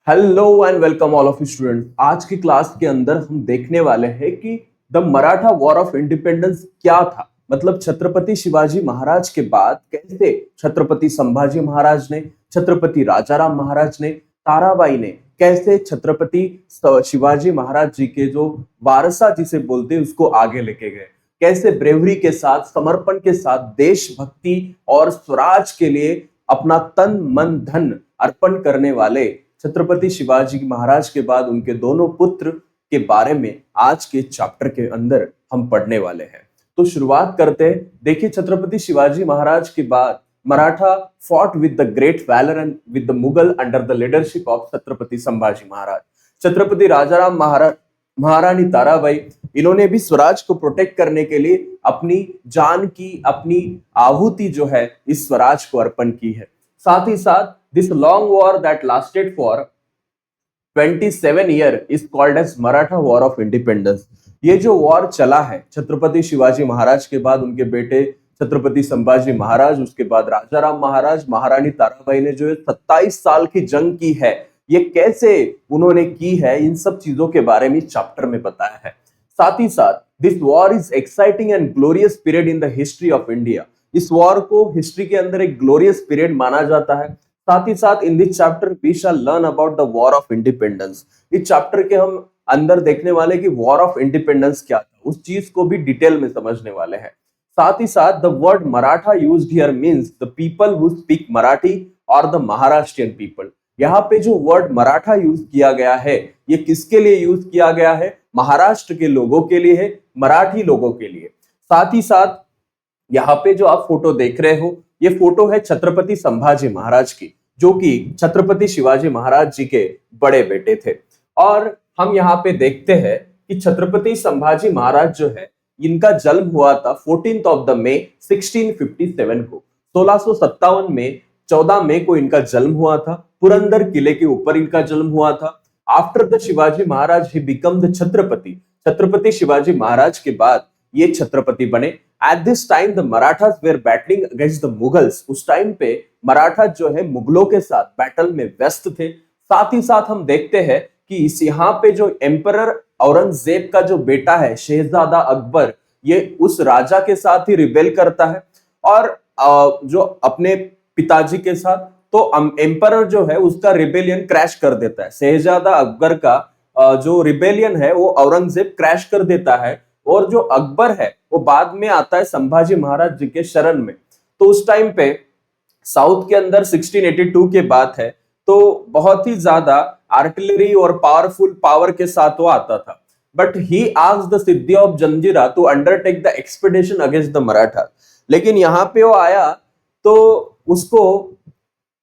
Hello and welcome all of you student. आज की class के अंदर हम देखने वाले हैं कि the Maratha war of independence क्या था। मतलब छत्रपति शिवाजी महाराज के बाद कैसे छत्रपति संभाजी महाराज ने, छत्रपति राजाराम महाराज ने, ताराबाई ने कैसे छत्रपति शिवाजी महाराज जी के जो वारसा जिसे बोलते हैं उसको आगे लेके गए, कैसे ब्रेवरी के साथ, समर्पण के साथ देशभक्ति और स्वराज के लिए अपना तन मन धन अर्पण करने वाले छत्रपति शिवाजी महाराज के बाद उनके दोनों पुत्र के बारे में आज के चैप्टर के अंदर हम पढ़ने वाले हैं। तो शुरुआत करते हैं। देखिए, छत्रपति शिवाजी महाराज के बाद Maratha fought with the great valour and with the Mughal under the leadership of Chhatrapati Sambhaji Maharaj. Chhatrapati Rajaram Maharaj, Maharani Tarabai, इन्होंने भी स्वराज को प्रोटेक्ट करने के लिए अपनी जान की, अपनी आहुति जो है इस स्वराज को अर्पण की है। साथ ही साथ this long war that lasted for 27 years is called as Maratha War of Independence। ये जो वॉर चला है छत्रपति शिवाजी महाराज के बाद उनके बेटे छत्रपति संभाजी महाराज, उसके बाद राजाराम महाराज, महारानी ताराबाई ने जो 27 साल की जंग की है, ये कैसे उन्होंने की है, इन सब चीजों के बारे में चैप्टर में बताया है। साथ ही साथ this war is exciting and glorious period in the history of India. इस वॉर को हिस्ट्री के अंदर एक ग्लोरियस पीरियड माना जाता है। साथ ही साथ in this chapter we shall learn about the war of independence. इस चैप्टर के हम अंदर देखने वाले कि वॉर ऑफ इंडिपेंडेंस क्या था, उस चीज को भी डिटेल में समझने वाले हैं। साथ ही साथ the word Maratha used here means the people who speak Marathi और द महाराष्ट्रियन पीपल। यहाँ पे जो वर्ड मराठा यूज किया गया है, ये किसके लिए यूज किया गया है? महाराष्ट्र के लोगों के लिए है, मराठी लोगों के लिए। साथ ही साथ यहाँ पे जो आप फोटो देख रहे हो, ये फोटो है छत्रपति संभाजी महाराज की, जो कि छत्रपति शिवाजी महाराज जी के बड़े बेटे थे। और हम यहाँ पे देखते हैं कि छत्रपति संभाजी महाराज जो है, इनका जन्म हुआ था 14th of the May 1657 को। 1657 में 14 मई को इनका जन्म हुआ था। पुरंदर किले के ऊपर इनका जन्म हुआ था। After the Shivaji Maharaj he become the Chhatrapati. Chhatrapati Shivaji Maharaj के बाद ये छत्रपति बने। At this time the Marathas were battling against the Mughals. उस टाइम पे मराठा जो है मुगलों के साथ बैटल में व्यस्त थे। साथ ही साथ हम देखते हैं कि इस यहाँ पे जो एम्परर औरंगजेब का जो बेटा है शहजादा अकबर, ये उस राजा के साथ ही रिबेल करता है और जो अपने पिताजी के साथ, तो एम्परर जो है उसका रिबेलियन क्रैश कर देता है। शहजादा अकबर का जो रिबेलियन है वो औरंगजेब क्रैश कर देता है और जो अकबर है वो बाद में आता है संभाजी महाराज जी के शरण में। तो उस टाइम पे साउथ के अंदर 1682 के बात है, तो बहुत ही ज्यादा आर्टिलरी और पावरफुल पावर के साथ वो आता था। But he asked the Siddi of Janjira to undertake the expedition against the Maratha. लेकिन यहाँ पे वो आया तो उसको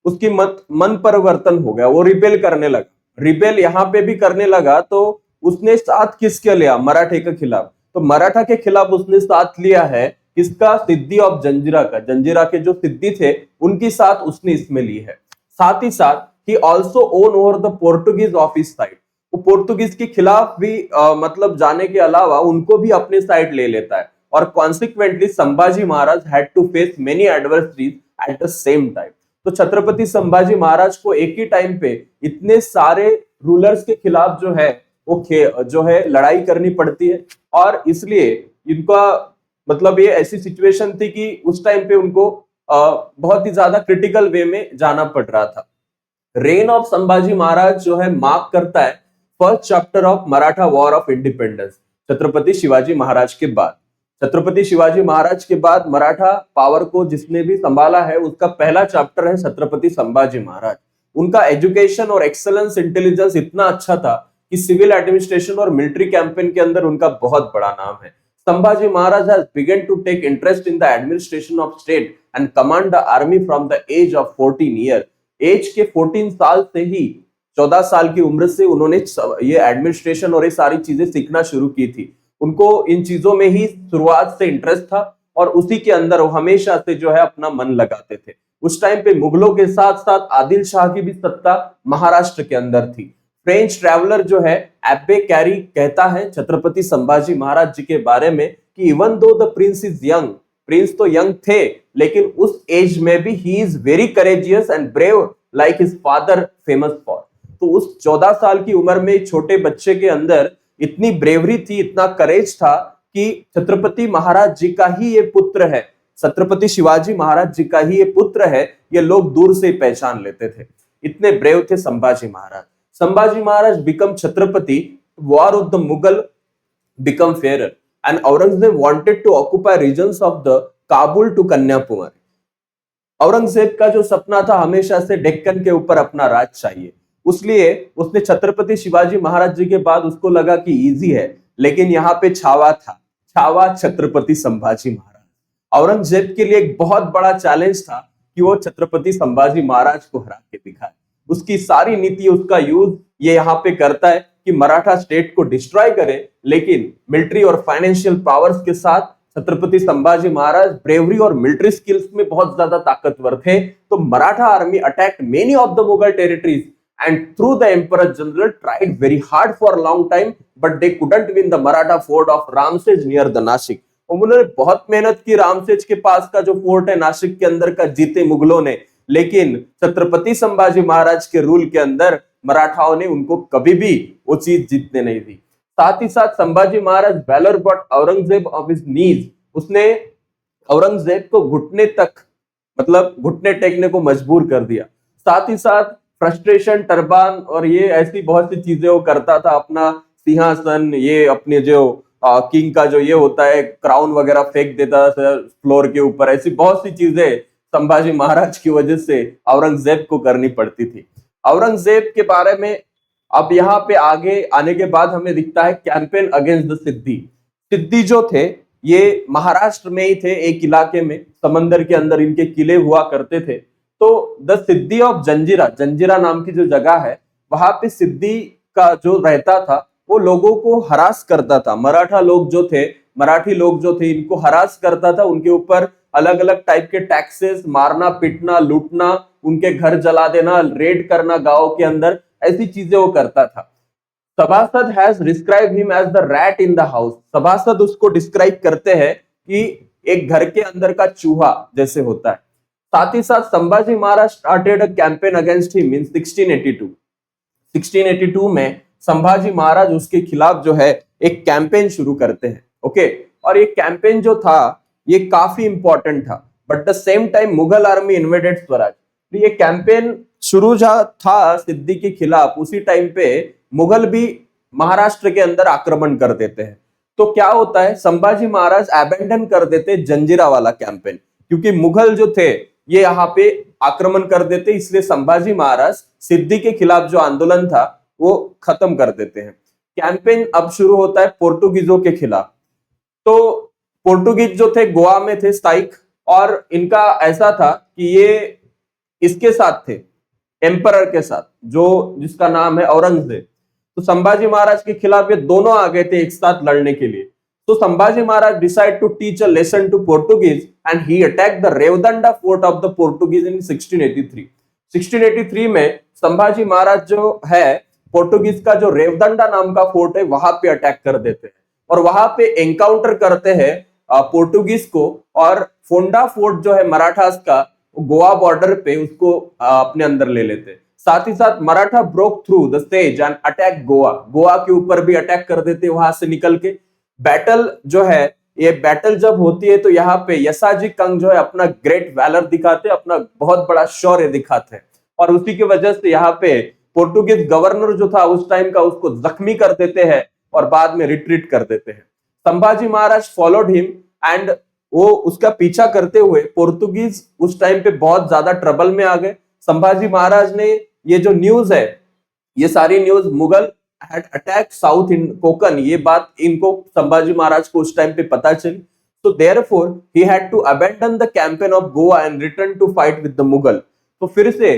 उसकी मन परिवर्तन हो गया, वो रिबेल करने लगा। रिबेल यहाँ पे भी करने लगा तो उसने साथ किसके लिया? मराठे के खिलाफ। तो मराठा के खिलाफ उसने साथ लिया है किसका? सिद्धि ऑफ जंजीरा का। जंजीरा के जो सिद्धि थे उनकी साथ उसने इसमें ली है। साथ ही साथ he also own over the Portuguese of his side. वो पोर्टुगीज के खिलाफ भी मतलब जाने के अलावा उनको भी अपने साइड ले लेता है। और consequently Sambhaji Maharaj had to face many adversaries at the same time. तो छत्रपति संभाजी महाराज को एक ही टाइम पे इतने सारे रूलर्स के खिलाफ जो है वो जो है लड़ाई करनी पड़ती है। और इसलिए इनका मतलब ये ऐसी सिचुएशन थी कि उस टाइम पे उनको बहुत ही ज्यादा क्रिटिकल वे में जाना पड़ रहा था। रेन ऑफ संभाजी महाराज जो है मार्क करता है first chapter of Maratha war of independence. Chhatrapati Shivaji Maharaj के बाद, छत्रपति शिवाजी महाराज के बाद मराठा पावर को जिसने भी संभाला है उसका पहला चैप्टर है छत्रपति संभाजी महाराज। उनका एजुकेशन और एक्सेलेंस इंटेलिजेंस इतना अच्छा था कि सिविल एडमिनिस्ट्रेशन और मिलिट्री कैंपेन के अंदर उनका बहुत बड़ा नाम है। Sambhaji Maharaj has begun to take interest in the administration of state and command the army from the age of 14 year। As के 14 साल से ही, 14 साल की उम्र से उन्होंने ये एडमिनिस्ट्रेशन और ये सारी चीजें सीखना शुरू की थी। उनको इन चीजों में ही शुरुआत से इंटरेस्ट था और उसी के अंदर वो हमेशा से जो है अपना मन लगाते थे। उस टाइम पे मुगलों के साथ साथ आदिल शाह की भी सत्ता महाराष्ट्र के अंदर थी। फ्रेंच ट्रैवलर जो है एब्बे कैरी कहता है छत्रपति संभाजी महाराज जी के बारे में कि even though the Prince is young, Prince तो यंग थे लेकिन उस एज में भी he is very courageous and brave like his father famous for. तो उस 14 साल की उम्र में छोटे बच्चे के अंदर इतनी ब्रेवरी थी, इतना करेज था कि छत्रपति महाराज जी का ही ये पुत्र है, छत्रपति शिवाजी महाराज जी का ही ये पुत्र है, ये लोग दूर से पहचान लेते थे। इतने ब्रेव थे Sambhaji Maharaj. Sambhaji Maharaj become Chhatrapati, war of the Mughal become fairer, and Aurangzeb wanted to occupy regions of the Kabul to Kanyakumari. Aurangzeb का जो सपना था हमेशा से डेक्कन के ऊपर अपना राज चाहिए, उसलिए उसने छत्रपति शिवाजी महाराज जी के बाद उसको लगा कि इजी है, लेकिन यहाँ पे छावा था, छावा छत्रपति संभाजी महाराज। औरंगजेब के लिए एक बहुत बड़ा चैलेंज था कि वो छत्रपति संभाजी महाराज को हरा के दिखाए। उसकी सारी नीति, उसका यूज ये यहाँ पे करता है कि मराठा स्टेट को डिस्ट्रॉय करे, लेकिन मिलिट्री और फाइनेंशियल पावर्स के साथ छत्रपति संभाजी महाराज ब्रेवरी और मिलिट्री स्किल्स में बहुत ज्यादा ताकतवर थे। तो Maratha army attacked many of the Mughal territories and through the emperor general tried very hard for long time, but they couldn't win the Maratha fort of Ramsej near the Nashik. उन्होंने बहुत मेहनत की, रामसेज के पास का जो फोर्ट है नासिक के अंदर का जीते मुगलों ने, लेकिन छत्रपति संभाजी महाराज के रूल के अंदर मराठाओं ने उनको कभी भी वो चीज जीतने नहीं दी। साथ ही साथ Sambhaji Maharaj valour but Aurangzeb of his knees, उसने औरंगजेब को घुटने तक, मतलब घुटने टेकने को मजबूर कर दिया। साथ ही साथ फ्रस्ट्रेशन, टर्बान और ये ऐसी बहुत सी चीजें वो करता था, अपना सिंहासन, ये अपने जो किंग का जो ये होता है क्राउन वगैरह फेंक देता था फ्लोर के ऊपर, ऐसी बहुत सी चीजें संभाजी महाराज की वजह से औरंगजेब को करनी पड़ती थी। औरंगजेब के बारे में अब यहाँ पे आगे आने के बाद हमें दिखता है कैंपेन अगेंस्ट द सिद्दी। सिद्दी जो थे ये महाराष्ट्र में ही थे, एक इलाके में समंदर के अंदर इनके किले हुआ करते थे। तो द सिद्दी ऑफ जंजीरा, जंजीरा नाम की जो जगह है, वहां पे सिद्दी का जो रहता था वो लोगों को हरास करता था। मराठा लोग जो थे, मराठी लोग जो थे, इनको हरास करता था, उनके ऊपर अलग अलग टाइप के टैक्सेस, मारना पीटना, लूटना, उनके घर जला देना, रेड करना गांव के अंदर, ऐसी चीजें वो करता था। Sabhasad has describe him as the rat in the house. Sabhasad उसको डिस्क्राइब करते हैं कि एक घर के अंदर का चूहा जैसे होता है। साथ ही साथ Sambhaji Maharaj started a campaign against him in 1682। 1682 में संभाजी महाराज उसके खिलाफ जो है एक कैंपेन शुरू करते हैं। ओके, और ये कैंपेन जो था ये काफी इंपॉर्टेंट था, but the same time Mughal army invaded Swaraj. ये कैंपेन शुरू था सिद्दी के खिलाफ, उसी टाइम पे मुगल भी महाराष्ट्र के अंदर आक्रमण कर देते हैं। तो क्या होता है, संभाजी महाराज अबेंडन कर देते जंजीरा वाला कैंपेन, क्योंकि मुगल जो थे ये यहाँ पे आक्रमण कर देते, इसलिए संभाजी महाराज सिद्दी के खिलाफ जो आंदोलन था वो खत्म कर देते हैं। कैंपेन अब शुरू होता है पोर्टुगीजों के खिलाफ। तो पोर्टुगीज जो थे गोवा में थे स्थायिक, और इनका ऐसा था कि ये इसके साथ थे, एम्परर के साथ, जो जिसका नाम है औरंगजेब। तो संभाजी महाराज के खिलाफ ये दोनों आ गए थे एक साथ लड़ने के लिए। तो Sambhaji Maharaj decide to teach a lesson to Portuguese and he attacked the Revdanda fort of the Portuguese in 1683। 1683 में संभाजी महाराज जो है पोर्टुगीज का जो रेवदंडा नाम का फोर्ट है वहां पे अटैक कर देते हैं, और वहां पे एनकाउंटर करते हैं पोर्टुगीज को, और फोंडा फोर्ट जो है मराठास का गोवा बॉर्डर पे उसको अपने अंदर ले लेते। साथ ही साथ Maratha broke through the sage and attack Goa, Goa के ऊपर भी अटैक कर देते वहां से निकल के। बैटल जो है, ये बैटल जब होती है तो यहाँ पे यसाजी कंग जो है अपना ग्रेट वैलर दिखाते, अपना बहुत बड़ा शौर्य दिखाते हैं, और उसी की वजह से यहाँ पे पोर्टुगीज गवर्नर जो था उस टाइम का उसको जख्मी कर देते हैं और बाद में रिट्रीट कर देते हैं। Sambhaji Maharaj followed him and वो उसका पीछा करते हुए पोर्तुगीज उस टाइम पे बहुत ज्यादा ट्रबल में आ गए। संभाजी महाराज ने ये जो न्यूज है, ये सारी news Mughal had attack south in Konkan, ये बात इनको संभाजी महाराज को उस टाइम पे पता चली। तो therefore he had to abandon the campaign of Goa and return to fight with the Mughal. तो फिर से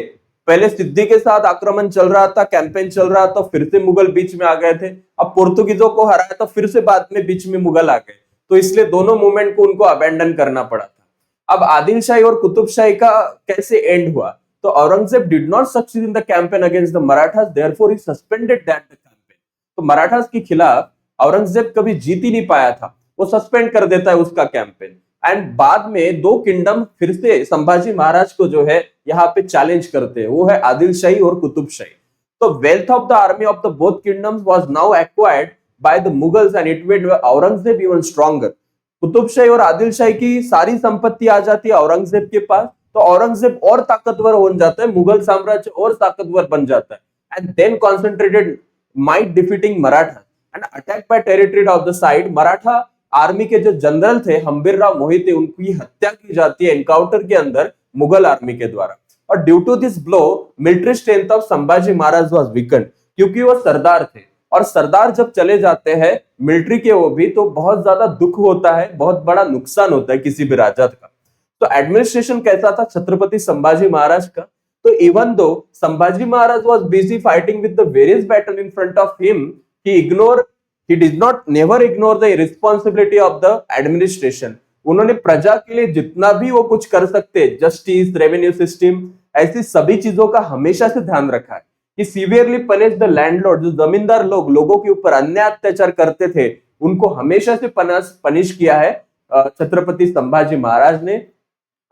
पहले सिद्दी के साथ आक्रमण चल रहा था, कैंपेन चल रहा था, फिर से मुगल बीच में आ गए थे। अब पोर्तुगीजों को हराया तो फिर से बाद में बीच में मुगल आ गए, तो इसलिए दोनों मूवमेंट को उनको अबैंडन करना पड़ा था। अब आदिल शाही और कुतुब शाही का कैसे एंड हुआ, तो Aurangzeb did not succeed in the campaign against the Marathas, therefore he suspended that the campaign. तो मराठास के खिलाफ औरंगजेब कभी जीत ही नहीं पाया था, वो सस्पेंड कर देता है उसका कैंपेन। एंड बाद में दो किंगडम फिर से संभाजी महाराज को जो है यहाँ पे चैलेंज करते हैं, वो है आदिल शाही और कुतुब शाही। तो wealth of the army of the both kingdoms was now acquired by the Mughals and it made Aurangzeb even stronger. Qutb Shahi और आदिल शाही की सारी संपत्ति आ जाती है औरंगजेब के पास, तो औरंगजेब और ताकतवर हो जाता है, मुगल साम्राज्य और ताकतवर बन जाता है, and then concentrated might defeating Maratha and attack by territory of the side. Maratha army के जो जनरल थे हम्बीरराव मोहिते, उनकी हत्या की जाती है एनकाउंटर के अंदर मुगल आर्मी के द्वारा। और due to this blow military strength of Sambhaji Maharaj was weaken, क्योंकि वो सरदार थे और सरदार जब चले जाते हैं मिलिट्री के वो भी, तो बहुत ज्यादा दुख होता है, बहुत बड़ा नुकसान होता है किसी भी राजा का। तो एडमिनिस्ट्रेशन कैसा था छत्रपति संभाजी महाराज का? तो even though Sambhaji Maharaj was busy fighting with the various battle in front of him, he did not never ignore the responsibility of the administration। उन्होंने प्रजा के लिए जितना भी वो कुछ कर सकते, जस्टिस, रेवेन्यू सिस्टम, ऐसी सभी चीजों का हमेशा से ध्यान रखा है कि सीवियरली पनिश द लैंडलॉर्ड, जो जमींदार लोगों के ऊपर अन्याय अत्याचार करते थे, उनको हमेशा से पनिश किया है छत्रपति संभाजी महाराज ने।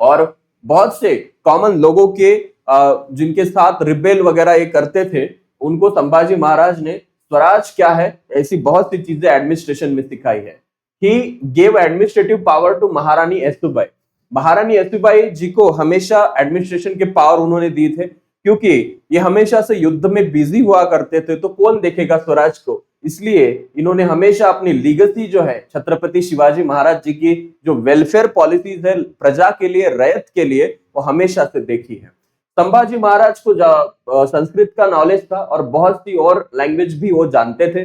और बहुत से कॉमन लोगों के जिनके साथ रिबेल वगैरह ये करते थे, उनको संभाजी महाराज ने स्वराज क्या है ऐसी बहुत सी चीजें एडमिनिस्ट्रेशन में सिखाई है। He gave administrative power to Maharani Yesubai. महारानी येसुबाई जी को हमेशा एडमिनिस्ट्रेशन के पावर उन्होंने दिए थे, क्योंकि ये हमेशा से युद्ध में बिजी हुआ करते थे, तो कौन देखेगा स्वराज को, इसलिए इन्होंने हमेशा अपनी लीगेसी जो है छत्रपति शिवाजी महाराज जी की जो वेलफेयर पॉलिसीज है प्रजा के लिए, रैयत के लिए, वो हमेशा से देखी है। संभाजी महाराज को संस्कृत का नॉलेज था और बहुत सी और लैंग्वेज भी वो जानते थे।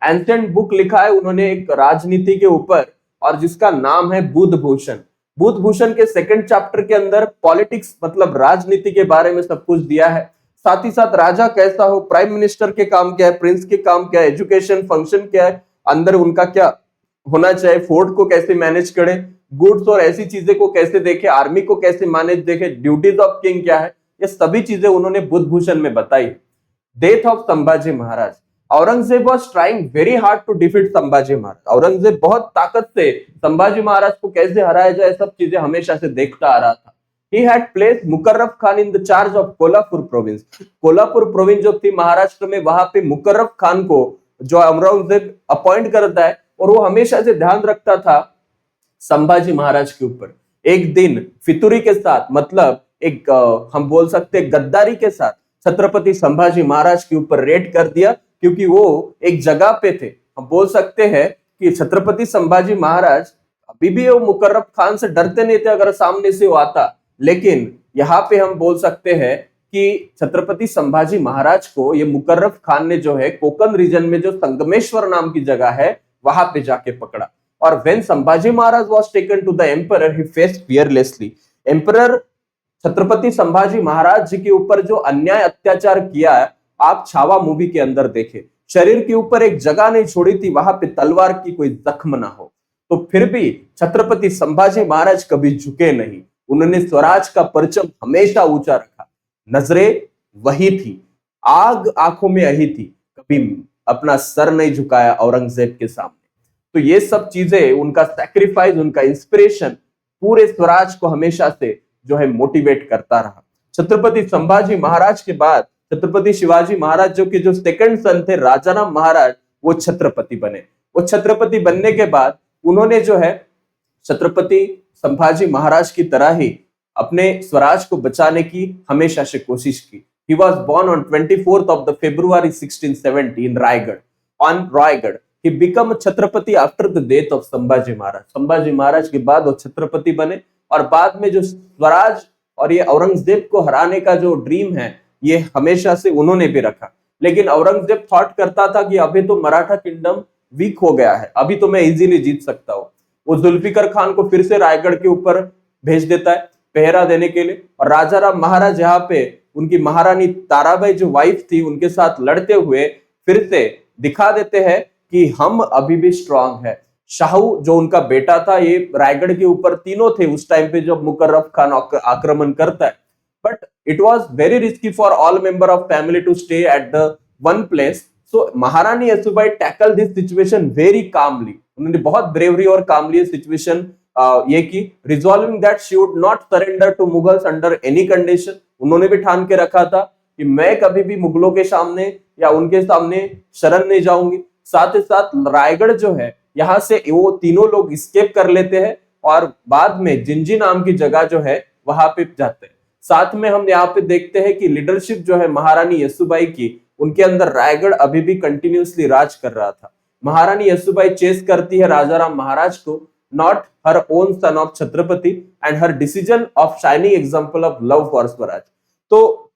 एंशिएंट बुक लिखा है उन्होंने एक राजनीति के ऊपर, और जिसका नाम है बुधभूषण। बुधभूषण के सेकंड चैप्टर के अंदर पॉलिटिक्स मतलब राजनीति के बारे में सब कुछ दिया है। साथ ही साथ राजा कैसा हो, प्राइम मिनिस्टर के काम क्या है, प्रिंस के काम क्या है, एजुकेशन फंक्शन क्या है, अंदर उनका क्या होना चाहिए, फोर्ट को कैसे मैनेज करे, गुड्स और ऐसी चीजें को कैसे देखे, आर्मी को कैसे मैनेज देखे, ड्यूटीज ऑफ किंग क्या है, ये सभी चीजें उन्होंने बुधभूषण में बताई। Death of Sambhaji Maharaj. Aurangzeb was trying very hard to defeat Sambhaji Maharaj. Aurangzeb बहुत ताकत से संभाजी महाराज को कैसे हराया जाए सब चीजें हमेशा से देखता आ रहा था। He had placed Muqarrab Khan in the charge of Kolhapur province. Kolhapur province जो थी महाराष्ट्र में, वहां पे मुकर्रब खान को जो औरंगजेब अपॉइंट करता है, और वो हमेशा से ध्यान रखता था संभाजी महाराज के ऊपर। एक दिन फितूरी के साथ, मतलब एक हम बोल सकते हैं गद्दारी के साथ, छत्रपति संभाजी महाराज के ऊपर रेड कर दिया, क्योंकि वो एक जगह पे थे। हम बोल सकते हैं कि छत्रपति संभाजी महाराज अभी भी वो मुकर्रब खान से डरते नहीं थे अगर सामने से वो आता, लेकिन यहाँ पे हम बोल सकते हैं कि छत्रपति संभाजी महाराज को ये मुकर्रब खान ने जो है कोकण रीजन में जो संगमेश्वर नाम की जगह है वहां पे जाके पकड़ा। और when Sambhaji Maharaj was taken to the emperor he faced fearlessly. Emperor Chhatrapati Sambhaji Maharaj ji के ऊपर जो अन्याय अत्याचार किया है, आप छावा मूवी के अंदर देखे, शरीर के ऊपर एक जगह नहीं छोड़ी थी वहां पे तलवार की कोई जख्म ना हो, तो फिर भी छत्रपति संभाजी महाराज कभी झुके नहीं। उन्होंने स्वराज का परचम हमेशा ऊंचा रखा, नजरें वही थी, आग आंखों में यही थी, कभी अपना सर नहीं झुकाया औरंगजेब के सामने। तो ये सब चीजें, उनका सैक्रिफाइस, उनका इंस्पिरेशन पूरे स्वराज को हमेशा से जो है मोटिवेट करता रहा। छत्रपति संभाजी महाराज के बाद छत्रपति शिवाजी महाराज जो कि जो सेकंड सन थे राजाराम महाराज, वो छत्रपति बने। वो छत्रपति बनने के बाद उन्होंने जो है छत्रपति संभाजी महाराज की तरह ही अपने स्वराज को बचाने की हमेशा से कोशिश की। He was born on 24th of the February 1670 in Raigad, on Raigad. He became Chhatrapati after the death of Sambhaji Maharaj. Sambhaji महाराज के बाद वो छत्रपति बने, और बाद में जो स्वराज और ये औरंगजेब को हराने का जो ड्रीम है, ये हमेशा से उन्होंने भी रखा। लेकिन औरंगजेब थॉट करता था कि अभी तो मराठा किंगडम वीक हो गया है, अभी तो मैं इजीली जीत सकता हूँ। वो जुल्फिकर खान को फिर से रायगढ़ के ऊपर भेज देता है पहरा देने के लिए, और राजाराम महाराज यहाँ पे उनकी महारानी ताराबाई जो वाइफ थी उनके साथ लड़ते हुए फिर से दिखा देते हैं कि हम अभी भी स्ट्रांग है। शाहू जो उनका बेटा था, ये रायगढ़ के ऊपर तीनों थे उस टाइम पे जब मुकर्रब खान आक्रमण करता है, but it was very risky for all member of family to stay at the one place. So Maharani Yesubai tackle this situation very calmly. उन्होंने बहुत ब्रेवरी और कामली सिचुएशन ये की, resolving that she would not surrender to Mughals under any condition. उन्होंने भी ठान के रखा था कि मैं कभी भी मुगलों के सामने या उनके सामने शरण नहीं जाऊंगी। साथ ही साथ रायगढ़ जो है, यहाँ से वो तीनों लोग स्केप कर लेते हैं और बाद में जिंजी नाम की जगह जो है वहां पे जाते हैं। साथ में हम यहाँ पे देखते हैं कि लीडरशिप जो है महारानी यशोबाई की, उनके अंदर रायगढ़ अभी भी कंटिन्यूअसली राज कर रहा था। महारानी यशोबाई चेस करती है राजाराम महाराज को, not her own son of Chhatrapati, and her decision of shining example of love for Swaraj. तो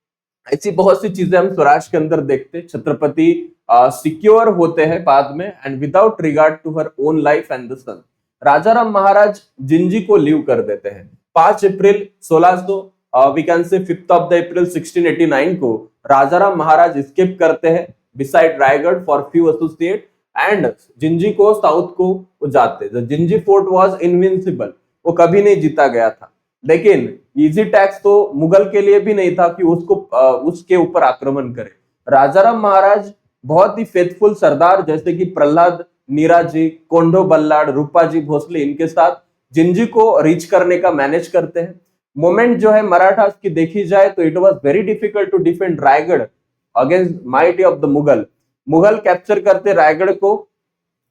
ऐसी बहुत सी चीजें हम स्वराज के अंदर देखते। छत्रपति सिक्योर होते हैं बाद में, and without regard to her own life and the son. Rajaram Maharaj Jinji को लीव कर देते हैं 5 अप्रैल 1600 वी कैन से 5th ऑफ द अप्रैल 1689 को राजाराम महाराज स्केप करते हैं beside Raigad for few associate, and Gingee को साउथ को वो जाते। The Gingee fort was invincible, वो कभी नहीं जीता गया था। लेकिन इजी टैक्स तो मुगल के लिए भी नहीं था कि उसको उसके ऊपर आक्रमण करे। राजाराम महाराज बहुत ही फेथफुल सरदार जैसे कि प्रहलाद नीराजी, कोंडो बल्लाड, रूपाजी भोसले, इनके साथ जिंजी को रीच करने का मैनेज करते हैं। मोमेंट जो है मराठा की देखी जाए तो it was very difficult to defend Raigad against mighty of the Mughal. Mughal capture करते रायगढ़ को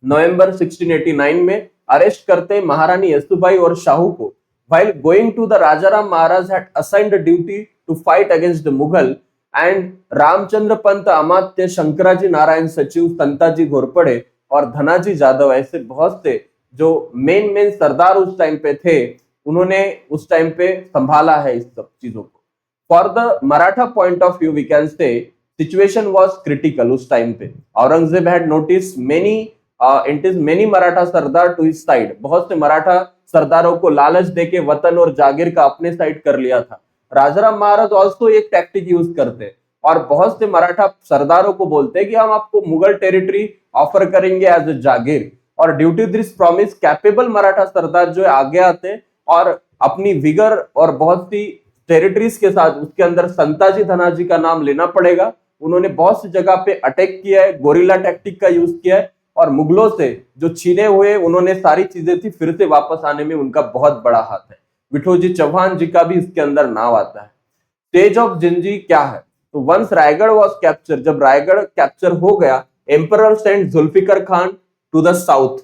नवंबर 1689 में, अरेस्ट करते महारानी यशोबाई और शाहू को। While going to the Rajaram Maharaj had assigned a duty to fight against the Mughal, and Ramchandra Pant, अमात्य, शंकराजी नारायण सचिव, संताजी घोरपड़े और धनाजी जादव, ऐसे बहुत से जो मेन सरदार उस टाइम पे थे, उन्होंने उस टाइम पे संभाला है इस सब चीजों को। For the Maratha point of view we can say situation was critical उस टाइम पे। Aurangzeb had notice many Maratha sardar to his side. बहुत से मराठा सरदारों को लालच देके वतन और जागीर का अपने साइड कर लिया था। राजाराम महाराज ऑल्सो एक टैक्टिक यूज करते और बहुत से मराठा सरदारों को बोलते कि हम आपको मुगल टेरिटरी ऑफर करेंगे एज ए जागीर, और due to this promise capable Maratha sardar जो है आगे आते और अपनी विगर और बहुत सी टेरिटरीज के साथ, उसके अंदर संताजी धनाजी का नाम लेना पड़ेगा। उन्होंने बहुत सी जगह पे अटैक किया है, गोरिल्ला टैक्टिक का यूज किया है, और मुगलों से जो छीने हुए उन्होंने सारी चीजें थी फिर से वापस आने में उनका बहुत बड़ा हाथ है। विठोजी चौहान जी का भी इसके अंदर नाम आता है। स्टेज ऑफ जिंजी क्या है? तो वंस रायगढ़ वाज कैप्चर, जब रायगढ़ कैप्चर हो गया, emperor sent Zulfiqar Khan to the south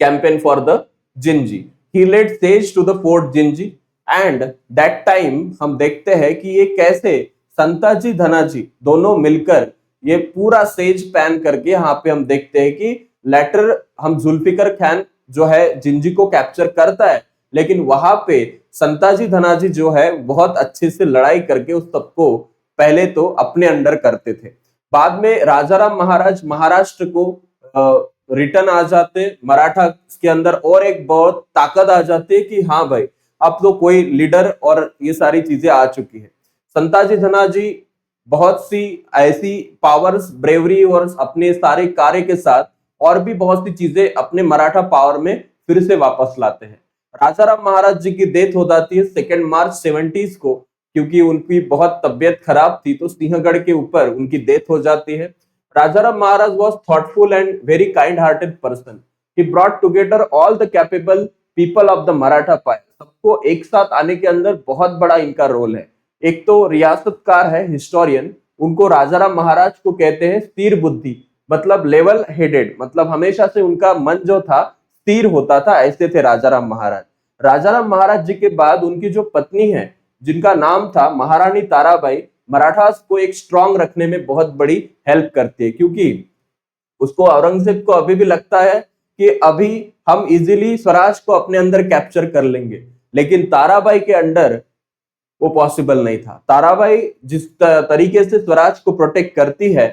campaign for the Gingee. He laid siege to the fort Gingee, and that time हम देखते हैं कि ये कैसे संताजी धनाजी दोनों मिलकर ये पूरा सेज पैन करके यहाँ पे हम देखते हैं कि लेटर हम जुल्फिकर खान जो है जिंजी को कैप्चर करता है, लेकिन वहां पे संताजी धनाजी जो है बहुत अच्छे से लड़ाई करके उस सबको पहले तो अपने अंडर करते थे। बाद में राजाराम महाराज महाराष्ट्र को रिटर्न आ जाते, मराठा के अंदर और एक बहुत ताकत आ जाती है कि हाँ भाई अब तो कोई लीडर और ये सारी चीजें आ चुकी है। संताजी धनाजी बहुत सी ऐसी पावर्स, ब्रेवरी और अपने सारे कार्य के साथ और भी बहुत सी चीजें अपने मराठा पावर में फिर से वापस लाते हैं। राजाराम महाराज जी की डेथ हो जाती है 2 मार्च 70s को, क्योंकि उनकी बहुत तबियत खराब थी तो सिंहगढ़ के ऊपर उनकी डेथ हो जाती है। Rajaram Maharaj was thoughtful and very kind hearted person. He brought together all the capable people of the Maratha empire. सबको एक साथ आने के अंदर बहुत बड़ा इनका रोल है। एक तो रियासतकार है, हिस्टोरियन, उनको राजाराम महाराज को कहते हैं स्थिर बुद्धि, मतलब लेवल हेडेड, मतलब हमेशा से उनका मन जो था स्थिर होता था, ऐसे थे राजाराम महाराज। राजाराम महाराज जी के बाद उनकी जो पत्नी है जिनका नाम था महारानी ताराबाई, मराठास को एक स्ट्रांग रखने में बहुत बड़ी हेल्प करती है, क्योंकि उसको औरंगजेब को अभी भी लगता है कि अभी हम इजीली स्वराज को अपने अंदर कैप्चर कर लेंगे, लेकिन ताराबाई के अंडर वो पॉसिबल नहीं था। ताराबाई जिस तरीके से स्वराज को प्रोटेक्ट करती है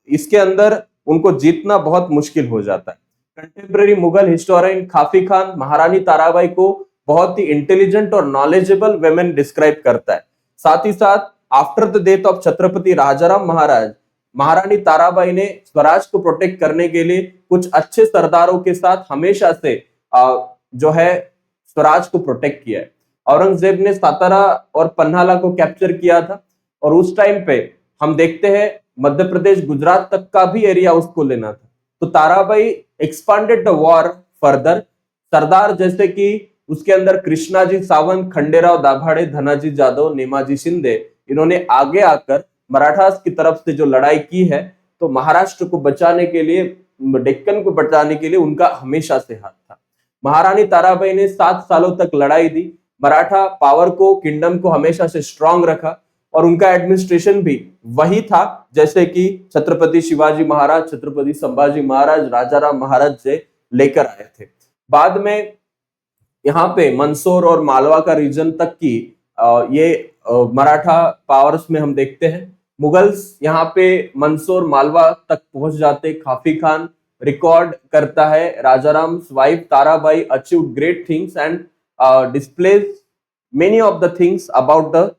इसके अंदर उनको जीतना बहुत मुश्किल हो जाता है। कंटेम्पररी मुगल हिस्टोरियन खाफी खान महारानी ताराबाई को बहुत ही इंटेलिजेंट और नॉलेजेबल वेमेन डिस्क्राइब करता है। साथ ही साथ after the death of Chhatrapati Rajaram Maharaj, Maharani Tarabai ने स्वराज को प्रोटेक्ट करने के लिए कुछ अच्छे सरदारों के साथ हमेशा से जो है स्वराज को प्रोटेक्ट किया है। औरंगजेब ने सातारा और पन्हाला को कैप्चर किया था, और उस टाइम पे हम देखते हैं मध्य प्रदेश गुजरात तक का भी एरिया उसको लेना था। तो Tarabai expanded the war further. Sardar जैसे कि उसके अंदर कृष्णाजी सावंत, खंडेराव दाभाडे, धनाजी जादव, नेमाजी शिंदे, इन्होंने आगे आकर मराठास की तरफ से जो लड़ाई की है, तो महाराष्ट्र को बचाने के लिए, डेक्कन को बचाने के लिए उनका हमेशा से हाथ था। महारानी ताराबाई ने 7 सालों तक लड़ाई दी, मराठा पावर को, किंगडम को हमेशा से स्ट्रांग रखा, और उनका एडमिनिस्ट्रेशन भी वही था जैसे कि छत्रपति शिवाजी महाराज, छत्रपति संभाजी महाराज, राजाराम महाराज से लेकर आए थे। बाद में यहाँ पे मंदसौर और मालवा का रीजन तक की मराठा पावर्स में हम देखते हैं। मुगल्स यहाँ पे मंदसौर मालवा तक पहुंच जाते। खाफी खान रिकॉर्ड करता है, Rajaram wife Tarabai achieve great things and displays many of the things about the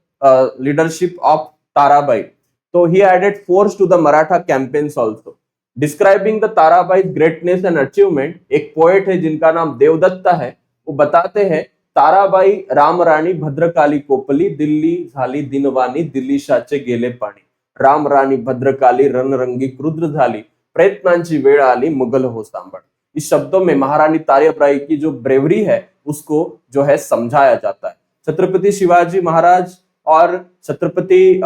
leadership of Tarabai. So he added force to the Maratha campaigns also. Describing the Tarabai's greatness and achievement, एक poet है जिनका नाम देवदत्ता है, वो बताते हैं ताराबाई राम राणी भद्रकाली कोपली, दिल्ली झाली दिनवानी, दिल्ली शाचे गेले पाणी, राम राणी भद्रकाली रणरंगी क्रुद्र झाली, प्रयत्नांची वेळ आली मुगल हो सांभळ। इस शब्दों में महारानी ताराबाई की जो ब्रेवरी है उसको जो है समझाया जाता है। छत्रपति शिवाजी महाराज और छत्रपति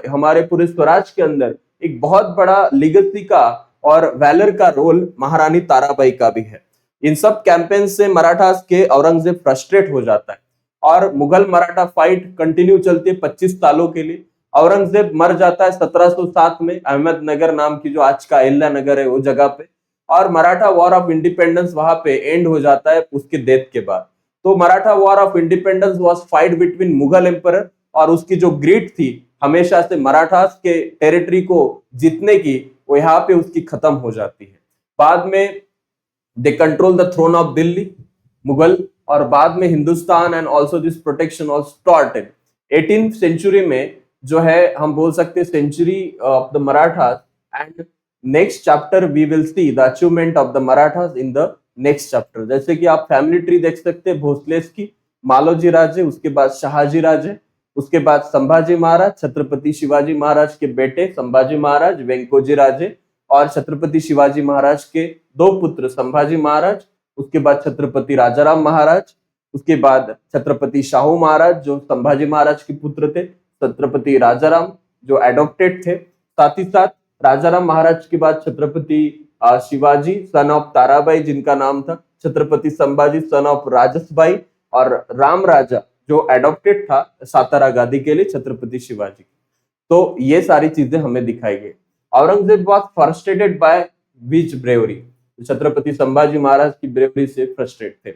हमारे पूरे स्वराज के अंदर एक बहुत बड़ा लीगेसी का और वैलर का रोल महारानी ताराबाई का भी है। इन सब कैंपेन से मराठास के औरंगजेब फ्रस्ट्रेट हो जाता है और मुगल मराठा फाइट कंटिन्यू चलती है 25 सालों के लिए। औरंगजेब मर जाता है 1707 में अहमदनगर नाम की जो आज का अहिल्या नगर है वो जगह पे, और मराठा वॉर ऑफ इंडिपेंडेंस वहां पे एंड हो जाता है उसके डेथ के बाद। तो Maratha war of independence was fight between Mughal emperor, और उसकी जो ग्रीड थी हमेशा से मराठास के टेरिटरी को जीतने की, वो यहाँ पे उसकी खत्म हो जाती है। बाद में they control the throne of Delhi Mughal, और बाद में Hindustan and also this protection of started 18th century में जो है हम बोल सकते हैं century of the Marathas. And next chapter we will see the achievement of the Marathas in the next chapter. जैसे कि आप फैमिली ट्री देख सकते हैं भोसलेस की, मालोजी राजे, उसके बाद शाहजी राजे, उसके बाद संभाजी महाराज, छत्रपति शिवाजी महाराज के बेटे संभाजी महाराज, वेंकोजी राजे, और छत्रपति शिवाजी महाराज के 2 पुत्र संभाजी महाराज, उसके बाद छत्रपति राजाराम महाराज, उसके बाद छत्रपति शाहू महाराज जो संभाजी महाराज के पुत्र थे, छत्रपति राजाराम जो एडॉप्टेड थे, साथ ही साथ राजाराम महाराज के बाद छत्रपति शिवाजी सन ऑफ ताराबाई जिनका नाम था, छत्रपति संभाजी सन ऑफ राजसबाई, और राम राजा जो एडॉप्टेड था सातारा गादी के लिए छत्रपति शिवाजी। तो ये सारी चीजें हमें दिखाई गई। Aurangzeb was frustrated by which bravery, Chhatrapati Sambhaji Maharaj की ब्रेवरी से फ्रस्ट्रेट थे।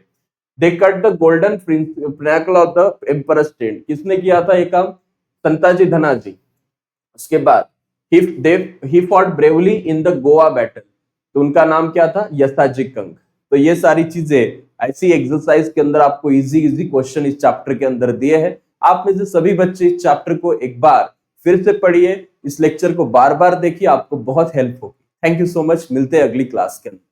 They cut the golden pinnacle of the emperor stand, किसने किया था ये काम? संताजी धनाजी। उसके बाद he fought bravely in the Goa battle, तो उनका नाम क्या था? यसाजी कंग। तो ये सारी चीजें ऐसी एक्सरसाइज के अंदर आपको इजी क्वेश्चन इस चैप्टर के अंदर दिए हैं। आप में से सभी बच्चे इस चैप्टर को एक बार फिर से पढ़िए, इस लेक्चर को बार बार देखिए, आपको बहुत हेल्प होगी। थैंक यू सो मच, मिलते हैं अगली क्लास के अंदर।